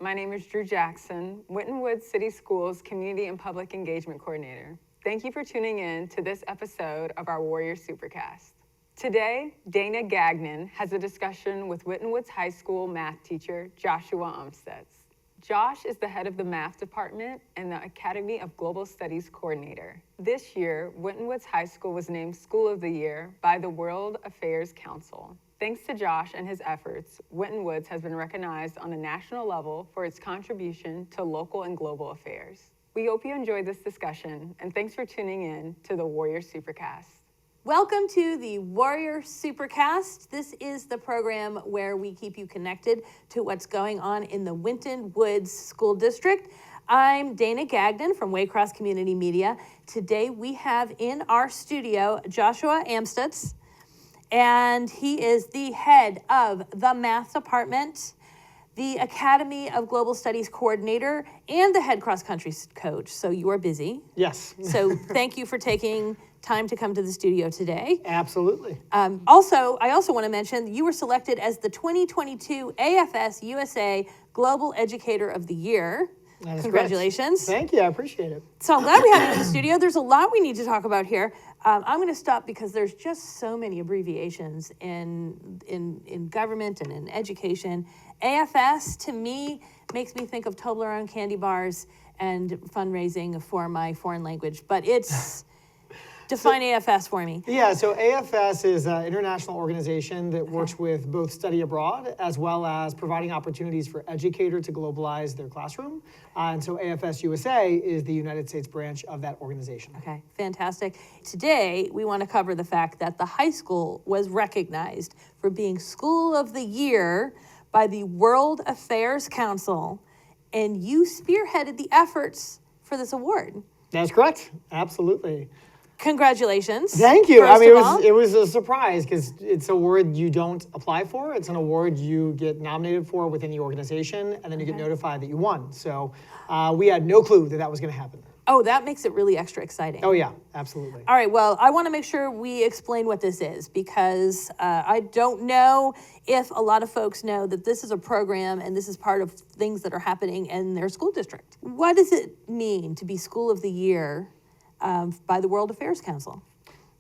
My name is Drew Jackson, Winton Woods City Schools Community and Public Engagement Coordinator. Thank you for tuning in to this episode of our Warrior Supercast. Today, Dana Gagnon has a discussion with Winton Woods High School math teacher, Joshua Amstutz. Josh is the head of the math department and the Academy of Global Studies coordinator. This year, Winton Woods High School was named School of the Year by the World Affairs Council. Thanks to Josh and his efforts, Winton Woods has been recognized on a national level for its contribution to local and global affairs. We hope you enjoyed this discussion, and thanks for tuning in to the Warrior Supercast. Welcome to the Warrior Supercast. This is the program where we keep you connected to what's going on in the Winton Woods School District. I'm Dana Gagnon from Waycross Community Media. Today we have in our studio Joshua Amstutz, and he is the head of the math department, the Academy of Global Studies coordinator, and the head cross-country coach. So you are busy. Yes. So thank you for taking time to come to the studio today. Absolutely. I also want to mention you were selected as the 2022 AFS USA Global Educator of the Year. Congratulations. Correct. Thank you. I appreciate it. So I'm glad we have you in the studio. There's a lot we need to talk about here. I'm going to stop because there's just so many abbreviations in government and in education. AFS, to me, makes me think of Toblerone candy bars and fundraising for my foreign language, but it's... Define AFS for me. Yeah, so AFS is an international organization that works with both study abroad as well as providing opportunities for educators to globalize their classroom. And so AFS USA is the United States branch of that organization. Okay, fantastic. Today, we want to cover the fact that the high school was recognized for being School of the Year by the World Affairs Council, and you spearheaded the efforts for this award. That's correct. Absolutely. Congratulations. Thank you. I mean, it was a surprise because it's an award you don't apply for. It's an award you get nominated for within the organization, and then you get notified that you won. So we had no clue that was going to happen. Oh, that makes it really extra exciting. Oh, yeah, absolutely. All right, well, I want to make sure we explain what this is because I don't know if a lot of folks know that this is a program and this is part of things that are happening in their school district. What does it mean to be School of the Year by the World Affairs Council?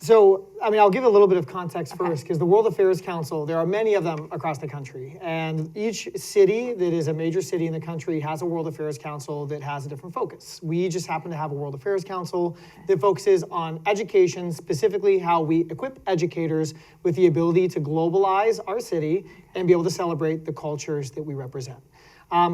So, I'll give a little bit of context first, because the World Affairs Council, there are many of them across the country, and each city that is a major city in the country has a World Affairs Council that has a different focus. We just happen to have a World Affairs Council that focuses on education, specifically how we equip educators with the ability to globalize our city and be able to celebrate the cultures that we represent.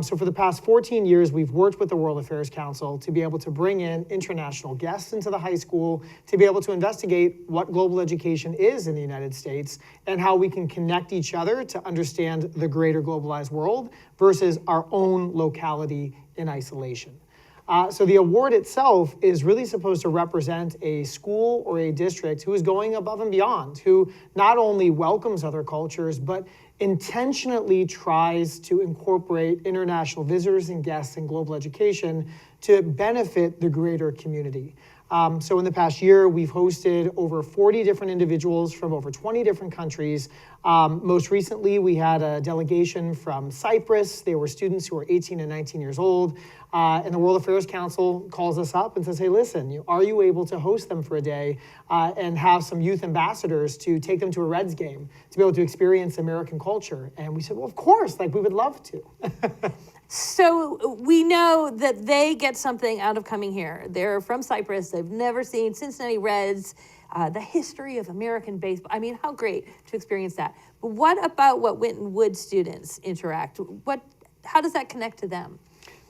So for the past 14 years, we've worked with the World Affairs Council to be able to bring in international guests into the high school, to be able to investigate what global education is in the United States and how we can connect each other to understand the greater globalized world versus our own locality in isolation. So the award itself is really supposed to represent a school or a district who is going above and beyond, who not only welcomes other cultures, but intentionally tries to incorporate international visitors and guests in global education to benefit the greater community. So in the past year, we've hosted over 40 different individuals from over 20 different countries. Most recently, we had a delegation from Cyprus. They were students who were 18 and 19 years old. And the World Affairs Council calls us up and says, hey, listen, are you able to host them for a day and have some youth ambassadors to take them to a Reds game, to be able to experience American culture? And we said, well, of course, we would love to. So we know that they get something out of coming here. They're from Cyprus. They've never seen Cincinnati Reds, the history of American baseball. How great to experience that. But what about what Winton Woods students interact? How does that connect to them?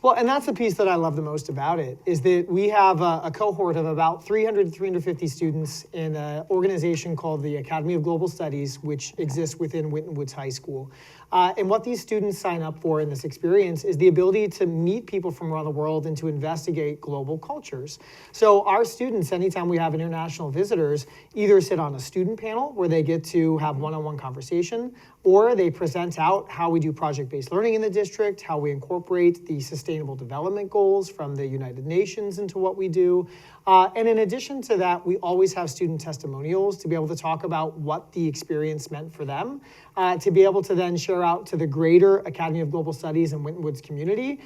Well, and that's the piece that I love the most about it, is that we have a cohort of about 300 to 350 students in an organization called the Academy of Global Studies, which exists within Winton Woods High School. And what these students sign up for in this experience is the ability to meet people from around the world and to investigate global cultures. So our students, anytime we have international visitors, either sit on a student panel where they get to have one-on-one conversation, or they present out how we do project-based learning in the district, how we incorporate the sustainability Sustainable Development Goals from the United Nations into what we do. And in addition to that, we always have student testimonials to be able to talk about what the experience meant for them, to be able to then share out to the greater Academy of Global Studies and Winton Woods community,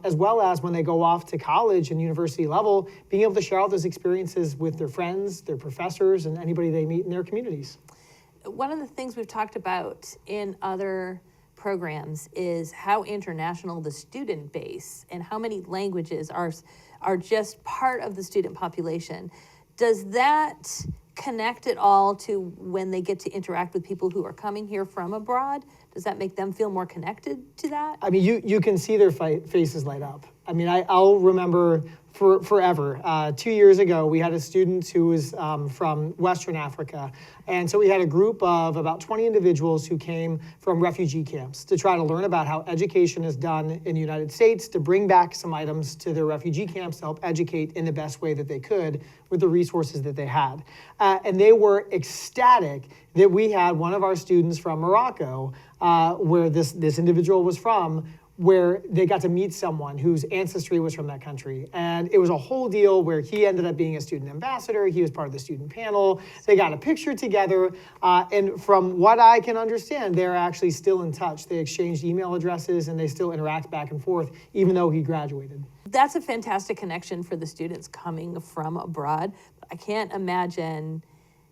as well as when they go off to college and university level, being able to share out those experiences with their friends, their professors, and anybody they meet in their communities. One of the things we've talked about in other programs is how international the student base and how many languages are just part of the student population. Does that connect at all to when they get to interact with people who are coming here from abroad? Does that make them feel more connected to that? I mean, you can see their faces light up. I mean, I'll remember forever. 2 years ago, we had a student who was from Western Africa. And so we had a group of about 20 individuals who came from refugee camps to try to learn about how education is done in the United States, to bring back some items to their refugee camps to help educate in the best way that they could with the resources that they had. And they were ecstatic that we had one of our students from Morocco, where this individual was from, where they got to meet someone whose ancestry was from that country. And it was a whole deal where he ended up being a student ambassador. He was part of the student panel. They got a picture together. And from what I can understand, they're actually still in touch. They exchanged email addresses and they still interact back and forth, even though he graduated. That's a fantastic connection for the students coming from abroad. I can't imagine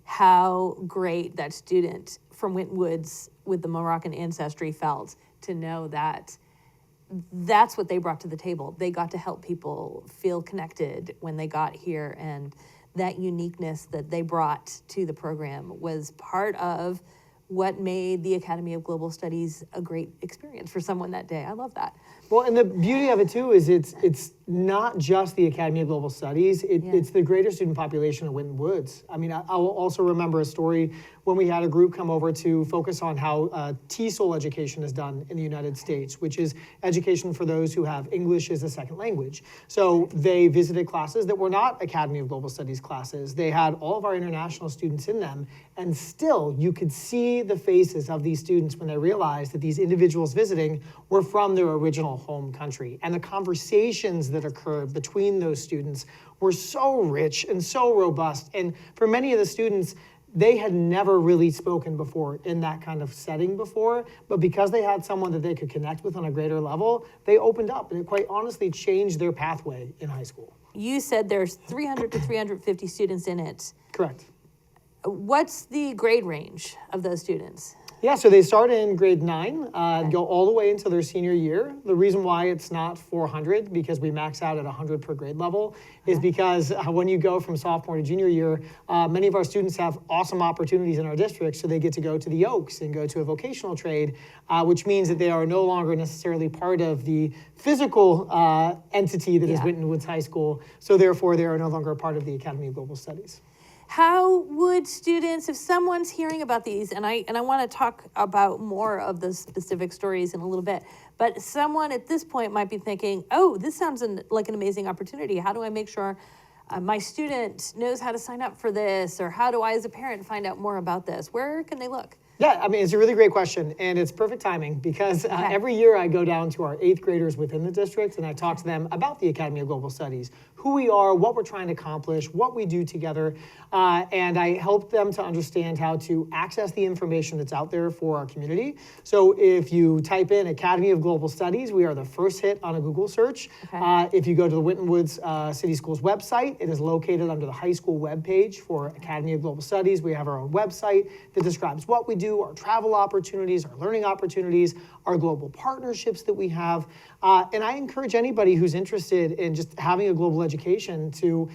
how great that student from Winton Woods with the Moroccan ancestry felt to know that that's what they brought to the table. They got to help people feel connected when they got here, and that uniqueness that they brought to the program was part of what made the Academy of Global Studies a great experience for someone that day. I love that. Well, and the beauty of it too is it's not just the Academy of Global Studies, it's the greater student population of Winton Woods. I mean, I will also remember a story when we had a group come over to focus on how TESOL education is done in the United States, which is education for those who have English as a second language. So they visited classes that were not Academy of Global Studies classes. They had all of our international students in them, and still you could see the faces of these students when they realized that these individuals visiting were from their original home country. And the conversations that occurred between those students were so rich and so robust. And for many of the students, they had never really spoken before in that kind of setting before, but because they had someone that they could connect with on a greater level, they opened up, and it quite honestly changed their pathway in high school. You said there's 300 to 350 students in it. Correct. What's the grade range of those students? Yeah, so they start in grade 9, go all the way into their senior year. The reason why it's not 400, because we max out at 100 per grade level, is because when you go from sophomore to junior year, many of our students have awesome opportunities in our district, so they get to go to the Oaks and go to a vocational trade, which means that they are no longer necessarily part of the physical entity that is Winton Woods High School, so therefore they are no longer a part of the Academy of Global Studies. How would students, if someone's hearing about these, and I want to talk about more of the specific stories in a little bit, but someone at this point might be thinking, oh, this sounds like an amazing opportunity. How do I make sure my student knows how to sign up for this? Or how do I, as a parent, find out more about this? Where can they look? Yeah, I mean, it's a really great question, and it's perfect timing because every year I go down to our 8th graders within the district and I talk to them about the Academy of Global Studies, who we are, what we're trying to accomplish, what we do together, and I help them to understand how to access the information that's out there for our community. So if you type in Academy of Global Studies, we are the first hit on a Google search. If you go to the Winton Woods City Schools website, it is located under the high school webpage for Academy of Global Studies. We have our own website that describes what we do, our travel opportunities, our learning opportunities, our global partnerships that we have. And I encourage anybody who's interested in just having a global education to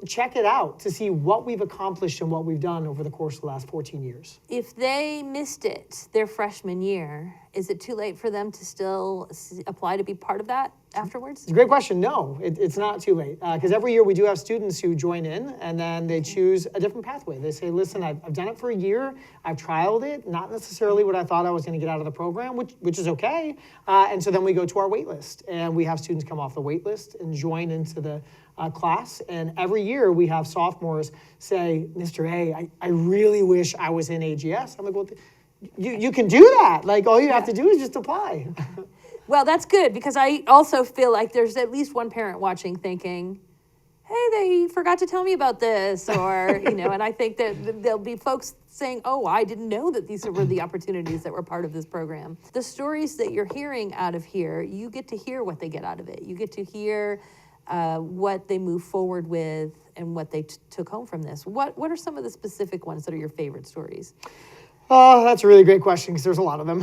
check it out to see what we've accomplished and what we've done over the course of the last 14 years. If they missed it their freshman year, is it too late for them to still apply to be part of that afterwards? It's a great question. No, it's not too late. Because every year we do have students who join in and then they choose a different pathway. They say, listen, I've done it for a year. I've trialed it. Not necessarily what I thought I was going to get out of the program, which is okay. And so then we go to our wait list. And we have students come off the wait list and join into the class. And every year we have sophomores say, Mr. A, I really wish I was in AGS. I'm like, well, you can do that. Like, all you have to do is just apply. Well, that's good, because I also feel like there's at least one parent watching thinking, hey, they forgot to tell me about this, or, and I think that there'll be folks saying, oh, I didn't know that these were the opportunities that were part of this program. The stories that you're hearing out of here, you get to hear what they get out of it. You get to hear what they move forward with and what they took home from this. What are some of the specific ones that are your favorite stories? Oh, that's a really great question, because there's a lot of them.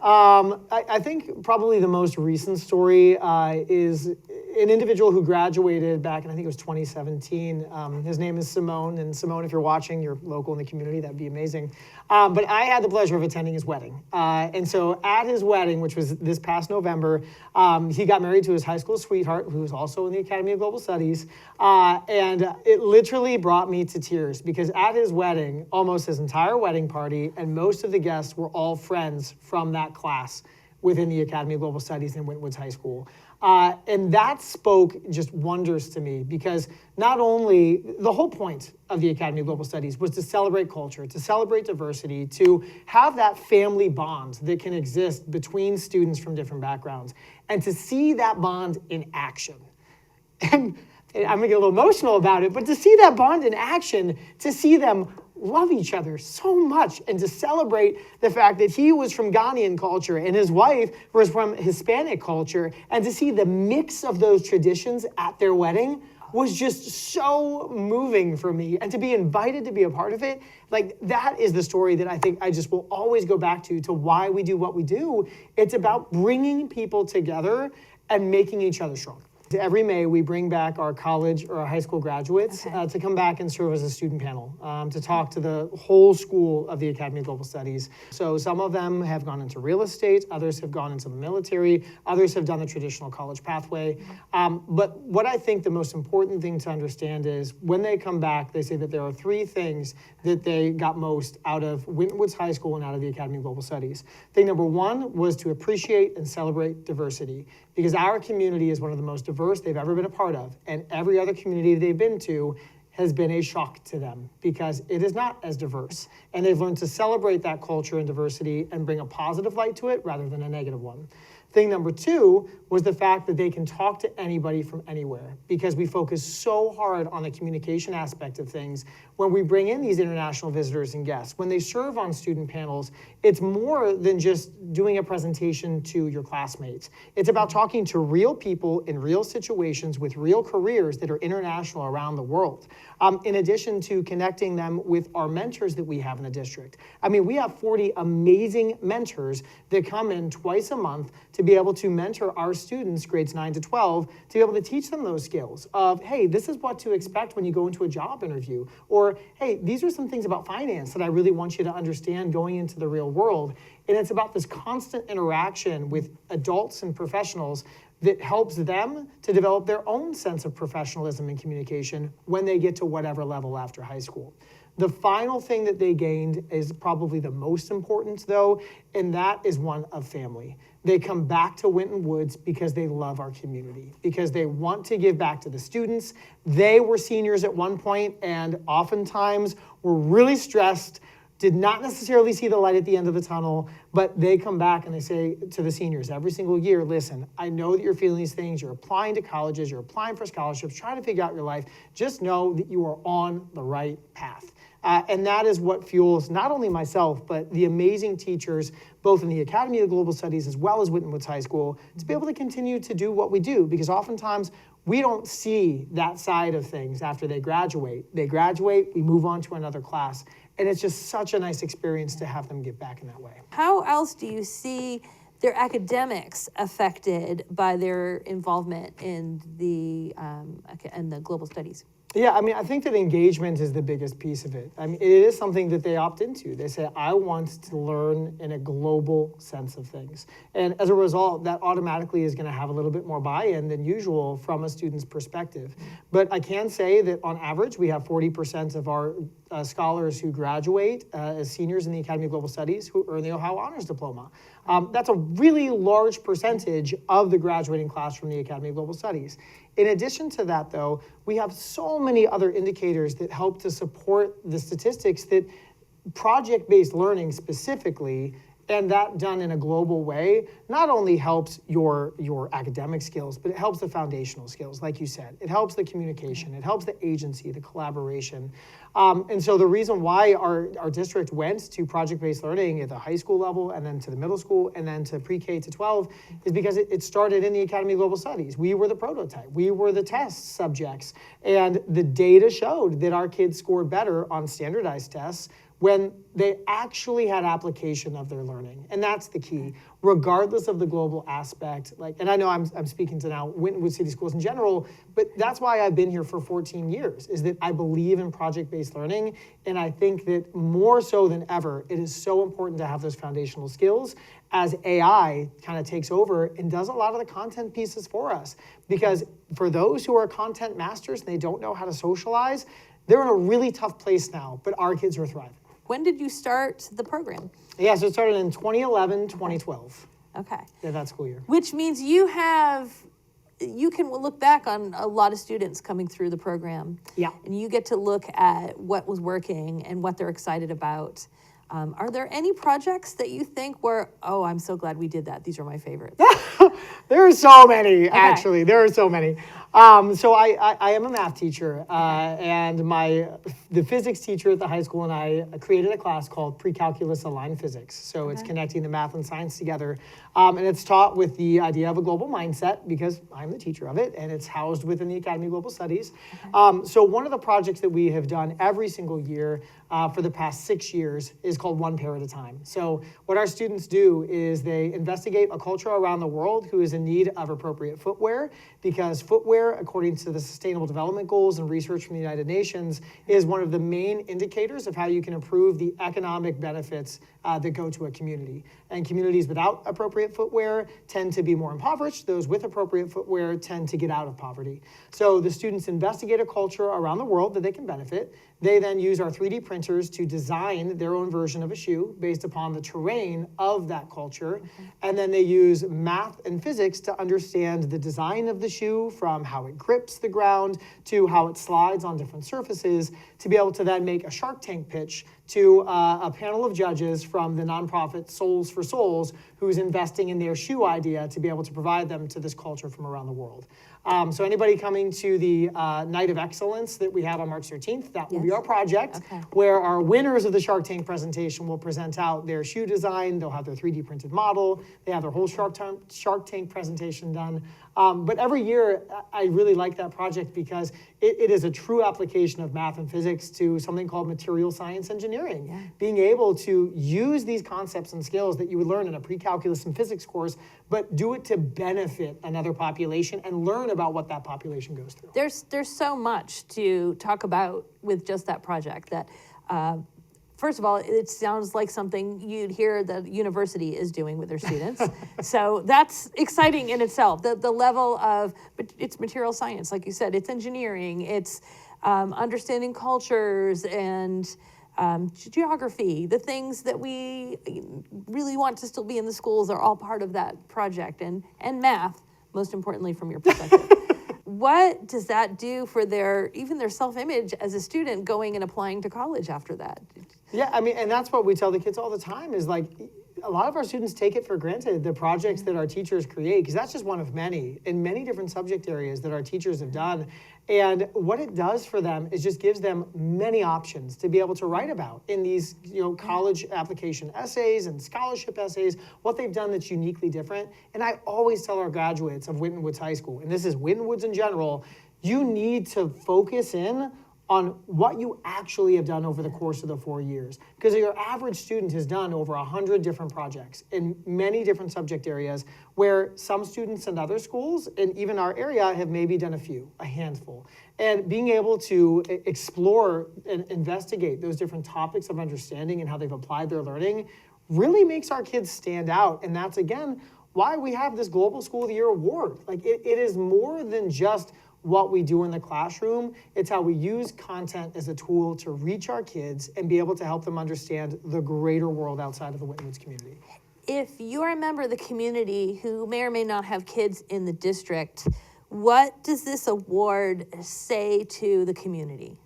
I think probably the most recent story is an individual who graduated back in, I think it was 2017. His name is Simone, and Simone, if you're watching, you're local in the community, that'd be amazing. But I had the pleasure of attending his wedding. And so at his wedding, which was this past November, he got married to his high school sweetheart, who was also in the Academy of Global Studies. And it literally brought me to tears, because at his wedding, almost his entire wedding party and most of the guests were all friends from that class within the Academy of Global Studies in Winton Woods High School. And that spoke just wonders to me, because not only the whole point of the Academy of Global Studies was to celebrate culture, to celebrate diversity, to have that family bond that can exist between students from different backgrounds, and to see that bond in action. And I'm gonna get a little emotional about it, but to see that bond in action, to see them love each other so much, and to celebrate the fact that he was from Ghanaian culture and his wife was from Hispanic culture, and to see the mix of those traditions at their wedding was just so moving for me. And to be invited to be a part of it, like, that is the story that I think I just will always go back to why we do what we do. It's about bringing people together and making each other stronger. Every May, we bring back our college or our high school graduates to come back and serve as a student panel, to talk to the whole school of the Academy of Global Studies. So some of them have gone into real estate, others have gone into the military, others have done the traditional college pathway. But what I think the most important thing to understand is when they come back, they say that there are three things that they got most out of Winton Woods High School and out of the Academy of Global Studies. Thing number one was to appreciate and celebrate diversity, because our community is one of the most diverse they've ever been a part of, and every other community they've been to has been a shock to them because it is not as diverse. And they've learned to celebrate that culture and diversity and bring a positive light to it rather than a negative one. Thing number two was the fact that they can talk to anybody from anywhere, because we focus so hard on the communication aspect of things. When we bring in these international visitors and guests, when they serve on student panels, it's more than just doing a presentation to your classmates. It's about talking to real people in real situations with real careers that are international around the world. In addition to connecting them with our mentors that we have in the district. I mean, we have 40 amazing mentors that come in twice a month to be able to mentor our students, grades 9 to 12, to be able to teach them those skills of, hey, this is what to expect when you go into a job interview. Or, hey, these are some things about finance that I really want you to understand going into the real world. And it's about this constant interaction with adults and professionals that helps them to develop their own sense of professionalism and communication when they get to whatever level after high school. The final thing that they gained is probably the most important, though, and that is one of family. They come back to Winton Woods because they love our community, because they want to give back to the students. They were seniors at one point and oftentimes were really stressed, did not necessarily see the light at the end of the tunnel, but they come back and they say to the seniors every single year, listen, I know that you're feeling these things, you're applying to colleges, you're applying for scholarships, trying to figure out your life. Just know that you are on the right path. And that is what fuels not only myself, but the amazing teachers, both in the Academy of Global Studies as well as Winton Woods High School, to be able to continue to do what we do, because oftentimes we don't see that side of things after they graduate. They graduate, we move on to another class, and it's just such a nice experience to have them give back in that way. How else do you see their academics affected by their involvement in the global studies? Yeah, I mean, I think that engagement is the biggest piece of it. I mean, it is something that they opt into. They say, I want to learn in a global sense of things. And as a result, that automatically is going to have a little bit more buy-in than usual from a student's perspective. But I can say that on average, we have 40% of our scholars who graduate as seniors in the Academy of Global Studies who earn the Ohio Honors Diploma. That's a really large percentage of the graduating class from the Academy of Global Studies. In addition to that, though, we have so many other indicators that help to support the statistics that project-based learning specifically And that done in a global way not only helps your academic skills, but it helps the foundational skills, like you said. It helps the communication, it helps the agency, the collaboration. And so the reason why our district went to project-based learning at the high school level and then to the middle school and then to pre-K to 12 is because it started in the Academy of Global Studies. We were the prototype. We were the test subjects. And the data showed that our kids scored better on standardized tests when they actually had application of their learning. And that's the key, regardless of the global aspect. And I know I'm speaking to now Winton Woods City Schools in general, but that's why I've been here for 14 years, is that I believe in project-based learning. And I think that more so than ever, it is so important to have those foundational skills as AI kind of takes over and does a lot of the content pieces for us. Because for those who are content masters and they don't know how to socialize, they're in a really tough place now, but our kids are thriving. When did you start the program? Yeah, so it started in 2011, 2012. Okay. Yeah, that school year. Which means you can look back on a lot of students coming through the program. Yeah. And you get to look at what was working and what they're excited about. Are there any projects that you think were, oh, I'm so glad we did that. These are my favorites. There are so many, actually. There are so many. So I am a math teacher, and the physics teacher at the high school and I created a class called Pre-Calculus Aligned Physics. So it's connecting the math and science together. And it's taught with the idea of a global mindset because I'm the teacher of it, and it's housed within the Academy of Global Studies. So one of the projects that we have done every single year for the past 6 years is called One Pair at a Time. So what our students do is they investigate a culture around the world who is in need of appropriate footwear, because footwear, according to the Sustainable Development Goals and research from the United Nations, is one of the main indicators of how you can improve the economic benefits that go to a community. And communities without appropriate footwear tend to be more impoverished. Those with appropriate footwear tend to get out of poverty. So the students investigate a culture around the world that they can benefit. They then use our 3D printers to design their own version of a shoe based upon the terrain of that culture. And then they use math and physics to understand the design of the shoe, from how it grips the ground to how it slides on different surfaces, to be able to then make a Shark Tank pitch to a panel of judges from the nonprofit Souls for Souls, who's investing in their shoe idea to be able to provide them to this culture from around the world. So anybody coming to the Night of Excellence that we have on March 13th, that will be our project, where our winners of the Shark Tank presentation will present out their shoe design. They'll have their 3D printed model. They have their whole Shark Tank presentation done. But every year, I really like that project because it is a true application of math and physics to something called material science engineering. Being able to use these concepts and skills that you would learn in a pre-calculus and physics course, but do it to benefit another population and learn about what that population goes through. There's so much to talk about with just that project that, first of all, it sounds like something you'd hear the university is doing with their students. So that's exciting in itself. The level of, it's material science, like you said, it's engineering, it's understanding cultures and geography. The things that we really want to still be in the schools are all part of that project, and math, most importantly from your perspective. What does that do for even their self-image as a student going and applying to college after that? Yeah, I mean, and that's what we tell the kids all the time is like, a lot of our students take it for granted, the projects that our teachers create, because that's just one of many, in many different subject areas that our teachers have done. And what it does for them is just gives them many options to be able to write about in these, college application essays and scholarship essays, what they've done that's uniquely different. And I always tell our graduates of Winton Woods High School, and this is Winton Woods in general, you need to focus in on what you actually have done over the course of the 4 years. Because your average student has done over 100 different projects in many different subject areas, where some students in other schools, and even our area, have maybe done a handful. And being able to explore and investigate those different topics of understanding and how they've applied their learning really makes our kids stand out. And that's, again, why we have this Global School of the Year award. Like, it is more than just what we do in the classroom. It's how we use content as a tool to reach our kids and be able to help them understand the greater world outside of the Winton Woods community. If you're a member of the community who may or may not have kids in the district, what does this award say to the community?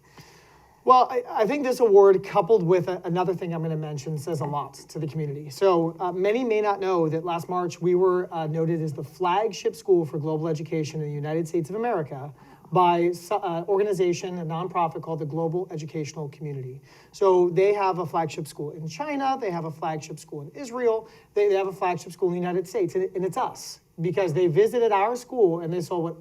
Well, I think this award, coupled with another thing I'm going to mention, says a lot to the community. So many may not know that last March we were noted as the flagship school for global education in the United States of America by an organization, a nonprofit called the Global Educational Community. So they have a flagship school in China, they have a flagship school in Israel, they have a flagship school in the United States, and it's us, because they visited our school and they saw what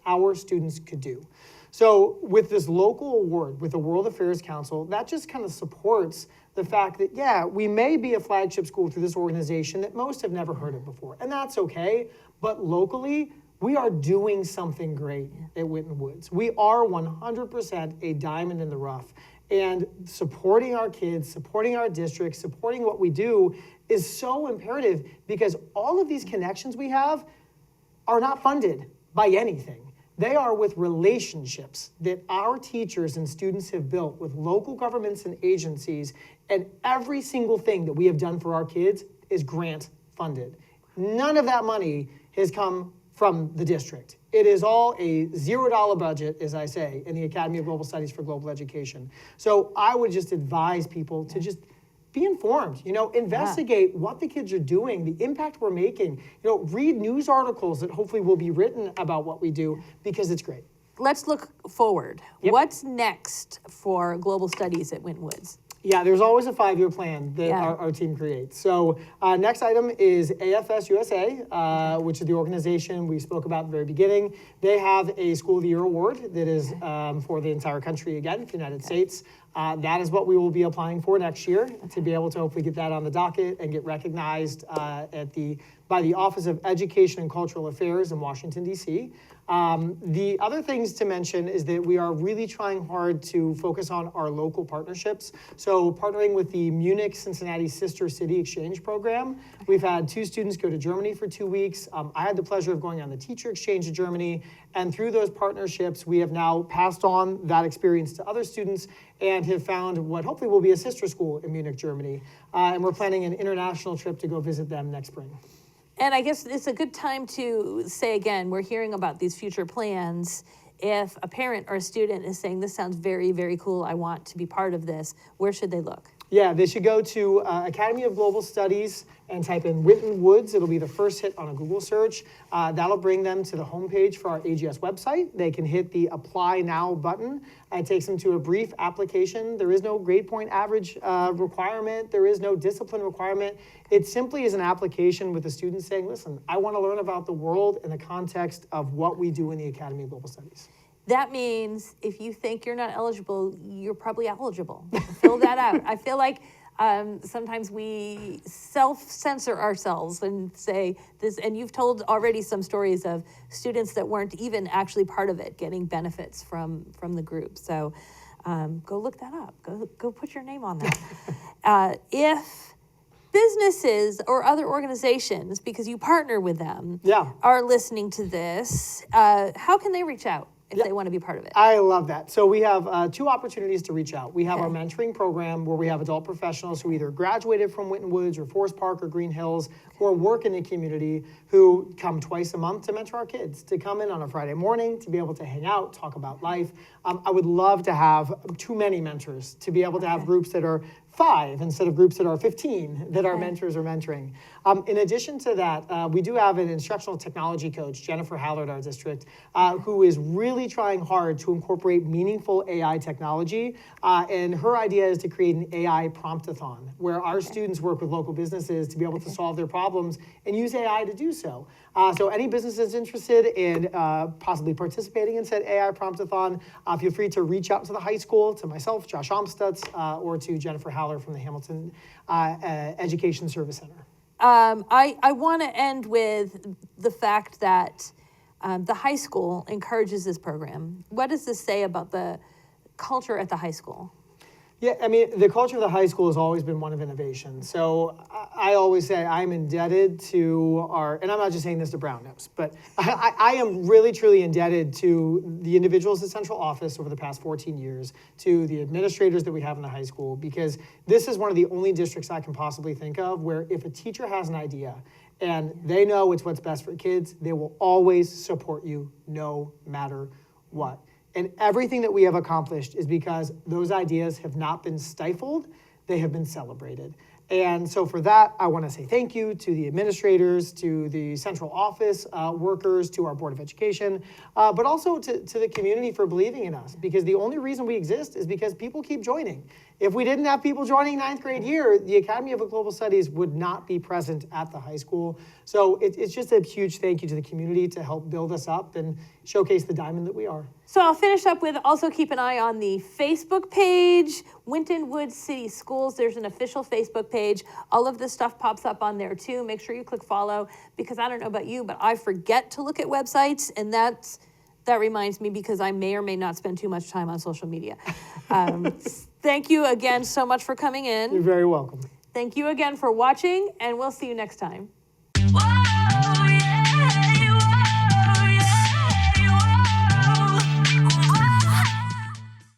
our students could do. So with this local award, with the World Affairs Council, that just kind of supports the fact that, yeah, we may be a flagship school through this organization that most have never heard of before, and that's okay, but locally, we are doing something great at Winton Woods. We are 100% a diamond in the rough, and supporting our kids, supporting our district, supporting what we do is so imperative, because all of these connections we have are not funded by anything. They are with relationships that our teachers and students have built with local governments and agencies, and every single thing that we have done for our kids is grant funded. None of that money has come from the district. It is all a $0 budget, as I say, in the Academy of Global Studies for Global Education. So I would just advise people to just be informed, investigate what the kids are doing, the impact we're making, read news articles that hopefully will be written about what we do, because it's great. Let's look forward. Yep. What's next for global studies at Winton Woods? Yeah, there's always a 5-year plan that our team creates. So next item is AFS USA, which is the organization we spoke about at the very beginning. They have a School of the Year award that is for the entire country, again, the United States. That is what we will be applying for next year, to be able to hopefully get that on the docket and get recognized by the Office of Education and Cultural Affairs in Washington, D.C. The other things to mention is that we are really trying hard to focus on our local partnerships. So partnering with the Munich-Cincinnati Sister City Exchange Program, we've had 2 students go to Germany for 2 weeks. I had the pleasure of going on the teacher exchange to Germany, and through those partnerships, we have now passed on that experience to other students and have found what hopefully will be a sister school in Munich, Germany. And we're planning an international trip to go visit them next spring. And I guess it's a good time to say again, we're hearing about these future plans. If a parent or a student is saying, this sounds very, very cool, I want to be part of this, where should they look? Yeah, they should go to Academy of Global Studies and type in Winton Woods. It'll be the first hit on a Google search. That'll bring them to the homepage for our AGS website. They can hit the Apply Now button. It takes them to a brief application. There is no grade point average requirement. There is no discipline requirement. It simply is an application with the student saying, listen, I want to learn about the world in the context of what we do in the Academy of Global Studies. That means if you think you're not eligible, you're probably eligible. Fill that out. I feel like sometimes we self-censor ourselves and say this, and you've told already some stories of students that weren't even actually part of it getting benefits from the group. So go look that up. Go put your name on that. If businesses or other organizations, because you partner with them, are listening to this, how can they reach out if they want to be part of it? I love that. So we have 2 opportunities to reach out. We have our mentoring program where we have adult professionals who either graduated from Winton Woods or Forest Park or Green Hills, or work in the community, who come twice a month to mentor our kids, to come in on a Friday morning, to be able to hang out, talk about life. I would love to have too many mentors, to be able to have groups that are 5 instead of groups that are 15 that our mentors are mentoring. In addition to that, we do have an instructional technology coach, Jennifer Hallard, our district, who is really trying hard to incorporate meaningful AI technology. And her idea is to create an AI prompt-a-thon, where our students work with local businesses to be able to solve their problems and use AI to do so. So any business that's interested in possibly participating in said AI prompt-a-thon, feel free to reach out to the high school, to myself, Josh Amstutz, or to Jennifer Hallard from the Hamilton Education Service Center. I want to end with the fact that the high school encourages this program. What does this say about the culture at the high school? Yeah, I mean, the culture of the high school has always been one of innovation. So I always say I'm indebted to and I'm not just saying this to brown nose, but I am really, truly indebted to the individuals at central office over the past 14 years, to the administrators that we have in the high school, because this is one of the only districts I can possibly think of where if a teacher has an idea and they know it's what's best for kids, they will always support you no matter what. And everything that we have accomplished is because those ideas have not been stifled, they have been celebrated. And so for that, I want to say thank you to the administrators, to the central office workers, to our Board of Education, but also to the community for believing in us, because the only reason we exist is because people keep joining. If we didn't have people joining ninth grade here, the Academy of Global Studies would not be present at the high school. So it's just a huge thank you to the community to help build us up and showcase the diamond that we are. So I'll finish up with also keep an eye on the Facebook page, Winton Woods City Schools. There's an official Facebook page. All of this stuff pops up on there too. Make sure you click follow, because I don't know about you, but I forget to look at websites, and that reminds me, because I may or may not spend too much time on social media. Thank you again so much for coming in. You're very welcome. Thank you again for watching, and we'll see you next time.